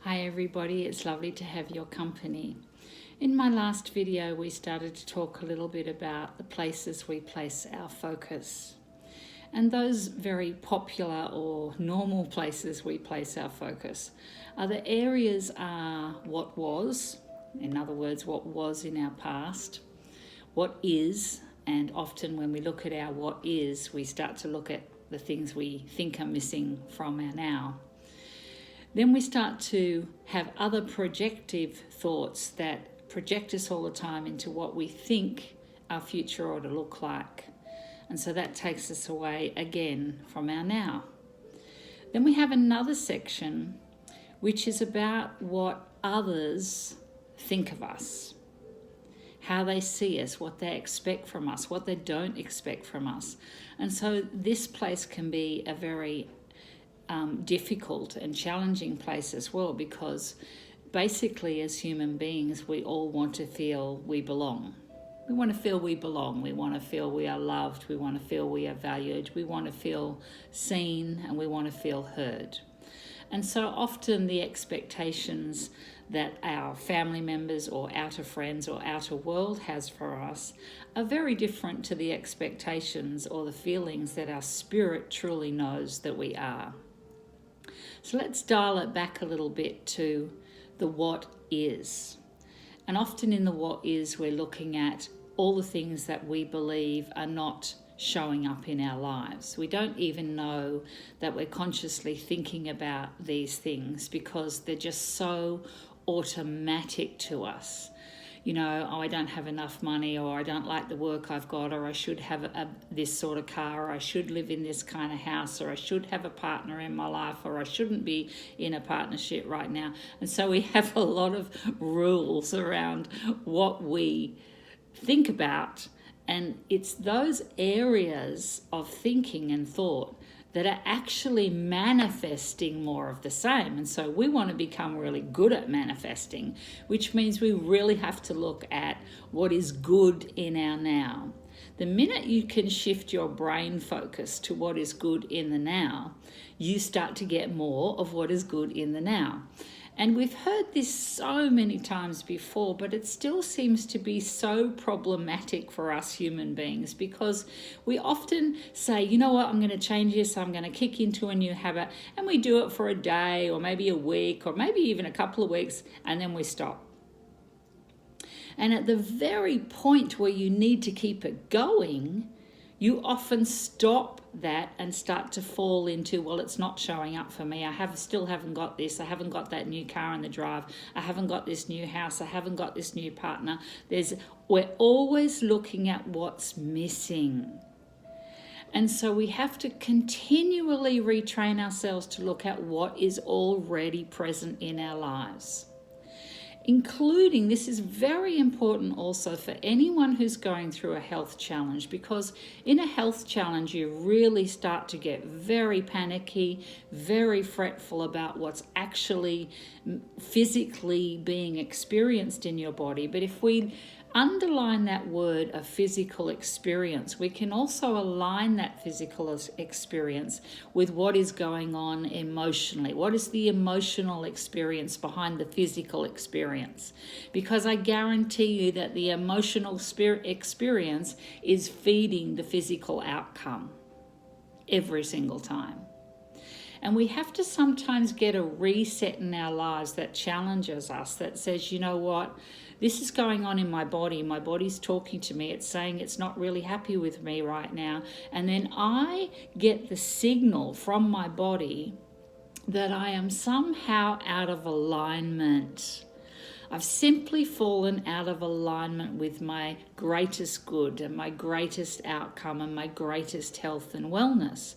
Hi everybody, it's lovely to have your company. In my last video we started to talk a little bit about the places we place our focus. And those very popular or normal places we place our focus are the areas what was, in other words, what was in our past, what is, and often when we look at our what is, we start to look at the things we think are missing from our now. Then we start to have other projective thoughts that project us all the time into what we think our future ought to look like. And so that takes us away again from our now. Then we have another section which is about what others think of us, how they see us, what they expect from us, what they don't expect from us. And so this place can be a very difficult and challenging place as well, because basically as human beings we all want to feel we belong. We want to feel we belong. We want to feel we are loved. We want to feel we are valued. We want to feel seen, and we want to feel heard. And so often the expectations that our family members or outer friends or outer world has for us are very different to the expectations or the feelings that our spirit truly knows that we are. So let's dial it back a little bit to the what is. And often in the what is, we're looking at all the things that we believe are not showing up in our lives. We don't even know that we're consciously thinking about these things because they're just so automatic to us. You know, oh, I don't have enough money, or I don't like the work I've got, or I should have this sort of car, or I should live in this kind of house, or I should have a partner in my life, or I shouldn't be in a partnership right now. And so we have a lot of rules around what we think about, and it's those areas of thinking and thought that are actually manifesting more of the same. And so we want to become really good at manifesting, which means we really have to look at what is good in our now. The minute you can shift your brain focus to what is good in the now, you start to get more of what is good in the now. And we've heard this so many times before, but it still seems to be so problematic for us human beings, because we often say, you know what, I'm going to change this, I'm going to kick into a new habit, and we do it for a day or maybe a week or maybe even a couple of weeks, and then we stop. And at the very point where you need to keep it going, you often stop that and start to fall into, well, it's not showing up for me. Still haven't got this. I haven't got that new car in the drive. I haven't got this new house. I haven't got this new partner. We're always looking at what's missing. And so we have to continually retrain ourselves to look at what is already present in our lives. Including, this is very important also for anyone who's going through a health challenge, because in a health challenge you really start to get very panicky, very fretful about what's actually physically being experienced in your body. But if we underline that word of physical experience, we can also align that physical experience with what is going on emotionally. What is the emotional experience behind the physical experience? Because I guarantee you that the emotional experience is feeding the physical outcome every single time. And we have to sometimes get a reset in our lives that challenges us, that says, you know what, this is going on in my body. My body's talking to me. It's saying it's not really happy with me right now. And then I get the signal from my body that I am somehow out of alignment. I've simply fallen out of alignment with my greatest good and my greatest outcome and my greatest health and wellness.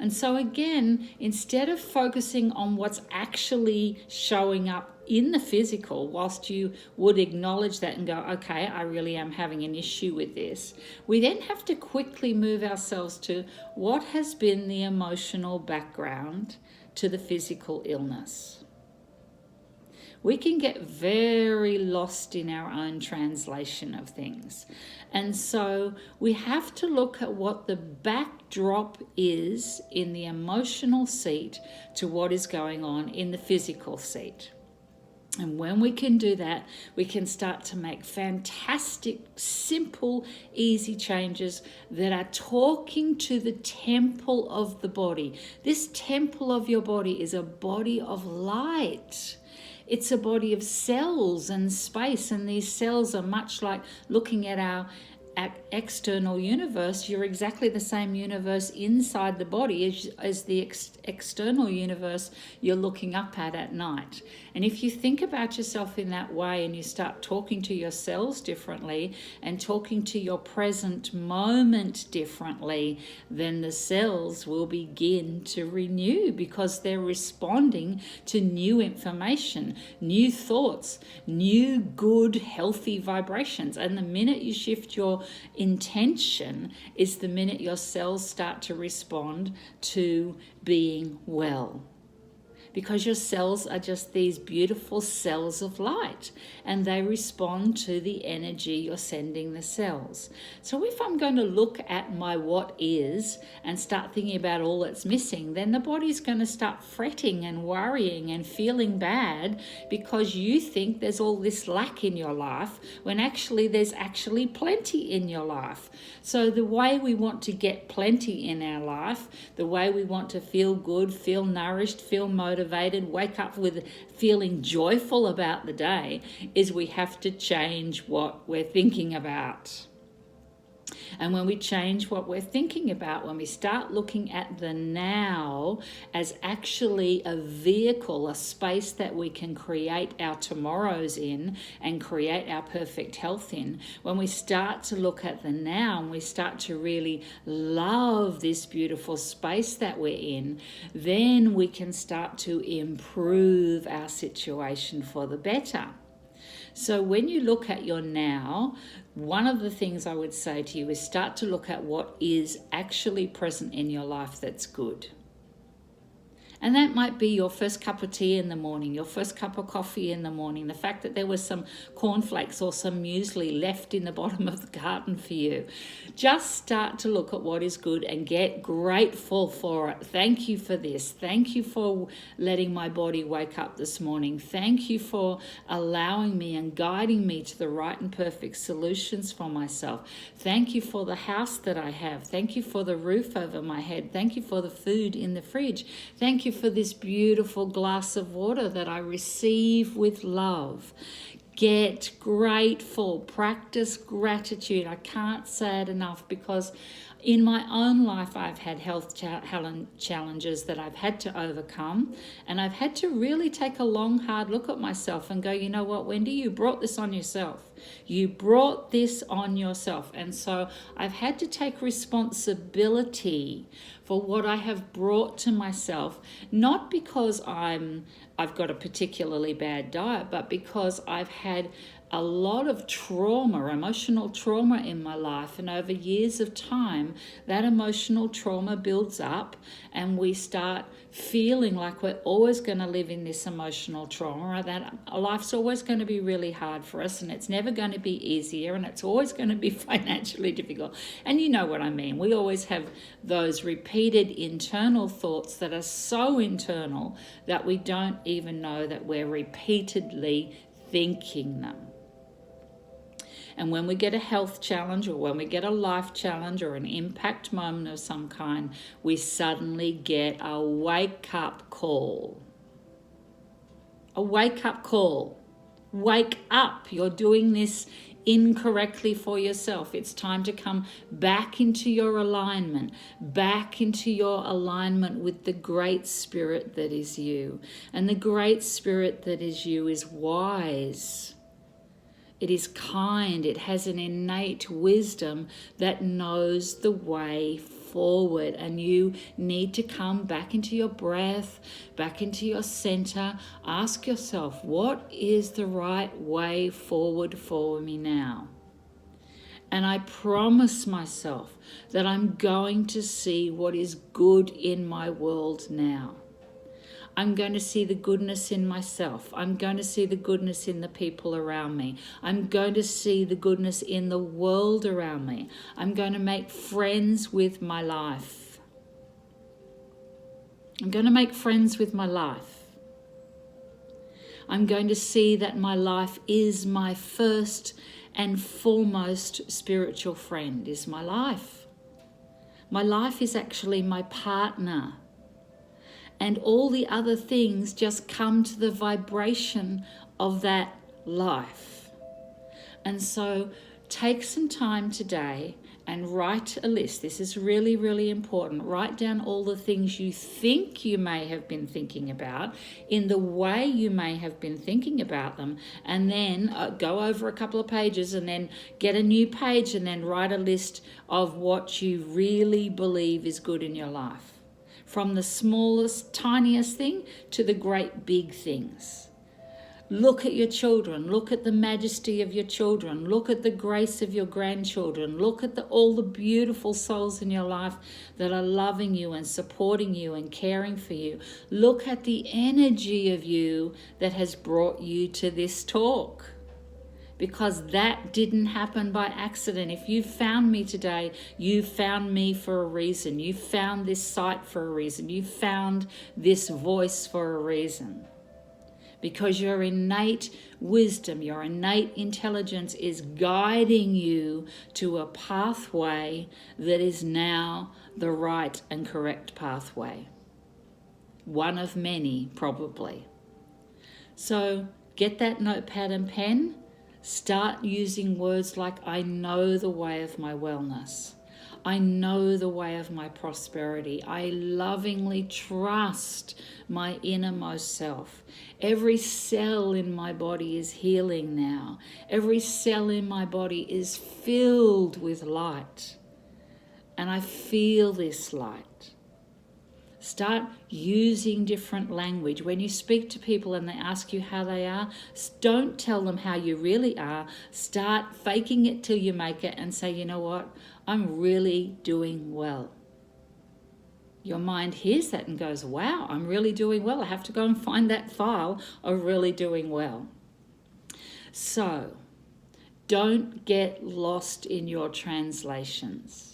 And so again, instead of focusing on what's actually showing up in the physical, whilst you would acknowledge that and go, okay, I really am having an issue with this, we then have to quickly move ourselves to what has been the emotional background to the physical illness. We can get very lost in our own translation of things. And so we have to look at what the backdrop is in the emotional seat to what is going on in the physical seat. And when we can do that, we can start to make fantastic, simple, easy changes that are talking to the temple of the body. This temple of your body is a body of light. It's a body of cells and space, and these cells are much like looking at our external universe. You're exactly the same universe inside the body as the external universe you're looking up at night. And if you think about yourself in that way and you start talking to your cells differently and talking to your present moment differently, then the cells will begin to renew because they're responding to new information, new thoughts, new good healthy vibrations. And the minute you shift your intention is the minute your cells start to respond to being well. Because your cells are just these beautiful cells of light, and they respond to the energy you're sending the cells. So if I'm going to look at my what is and start thinking about all that's missing, then the body's going to start fretting and worrying and feeling bad because you think there's all this lack in your life when actually there's actually plenty in your life. So the way we want to get plenty in our life, the way we want to feel good, feel nourished, feel motivated, wake up with feeling joyful about the day, is we have to change what we're thinking about. And when we change what we're thinking about, when we start looking at the now as actually a vehicle, a space that we can create our tomorrows in and create our perfect health in, when we start to look at the now and we start to really love this beautiful space that we're in, then we can start to improve our situation for the better. So when you look at your now, one of the things I would say to you is start to look at what is actually present in your life that's good. And that might be your first cup of tea in the morning, your first cup of coffee in the morning, the fact that there was some cornflakes or some muesli left in the bottom of the garden for you. Just start to look at what is good and get grateful for it. Thank you for this. Thank you for letting my body wake up this morning. Thank you for allowing me and guiding me to the right and perfect solutions for myself. Thank you for the house that I have. Thank you for the roof over my head. Thank you for the food in the fridge. Thank you for this beautiful glass of water that I receive with love. Get grateful. Practice gratitude. I can't say it enough because in my own life, I've had health challenges that I've had to overcome, and I've had to really take a long, hard look at myself and go, you know what, Wendy, you brought this on yourself. You brought this on yourself. And so I've had to take responsibility for what I have brought to myself, not because I've got a particularly bad diet, but because I've had a lot of trauma, emotional trauma in my life, and over years of time, that emotional trauma builds up and we start feeling like we're always going to live in this emotional trauma, or that life's always going to be really hard for us and it's never going to be easier and it's always going to be financially difficult. And you know what I mean. We always have those repeated internal thoughts that are so internal that we don't even know that we're repeatedly thinking them. And when we get a health challenge or when we get a life challenge or an impact moment of some kind, we suddenly get a wake-up call. A wake-up call. Wake up. You're doing this incorrectly for yourself. It's time to come back into your alignment, back into your alignment with the great spirit that is you. And the great spirit that is you is wise. It is kind. It has an innate wisdom that knows the way forward. And you need to come back into your breath, back into your center. Ask yourself, what is the right way forward for me now? And I promise myself that I'm going to see what is good in my world now. I'm going to see the goodness in myself. I'm going to see the goodness in the people around me. I'm going to see the goodness in the world around me. I'm going to make friends with my life. I'm going to make friends with my life. I'm going to see that my life is my first and foremost spiritual friend, is my life. My life is actually my partner. And all the other things just come to the vibration of that life. And so take some time today and write a list. This is really, really important. Write down all the things you think you may have been thinking about, in the way you may have been thinking about them, and then go over a couple of pages and then get a new page and then write a list of what you really believe is good in your life. From the smallest, tiniest thing to the great big things. Look at your children. Look at the majesty of your children. Look at the grace of your grandchildren. Look at all the beautiful souls in your life that are loving you and supporting you and caring for you. Look at the energy of you that has brought you to this talk. Because that didn't happen by accident. If you found me today, you found me for a reason. You found this site for a reason. You found this voice for a reason. Because your innate wisdom, your innate intelligence is guiding you to a pathway that is now the right and correct pathway. One of many, probably. So get that notepad and pen. Start using words like, I know the way of my wellness. I know the way of my prosperity. I lovingly trust my innermost self. Every cell in my body is healing now. Every cell in my body is filled with light. And I feel this light. Start using different language. When you speak to people and they ask you how they are, don't tell them how you really are. Start faking it till you make it and say, you know what? I'm really doing well. Your mind hears that and goes, wow, I'm really doing well. I have to go and find that file of really doing well. So, don't get lost in your translations.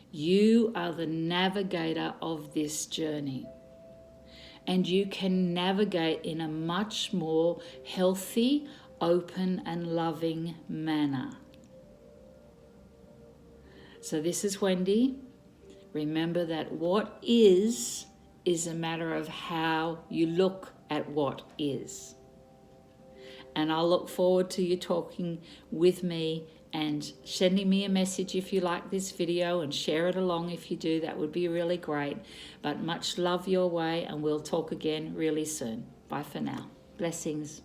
You are the navigator of this journey. And you can navigate in a much more healthy, open and loving manner. So this is Wendy. Remember that what is a matter of how you look at what is. And I'll look forward to you talking with me and sending me a message if you like this video, and share it along if you do. That would be really great. But much love your way, and we'll talk again really soon. Bye for now. Blessings.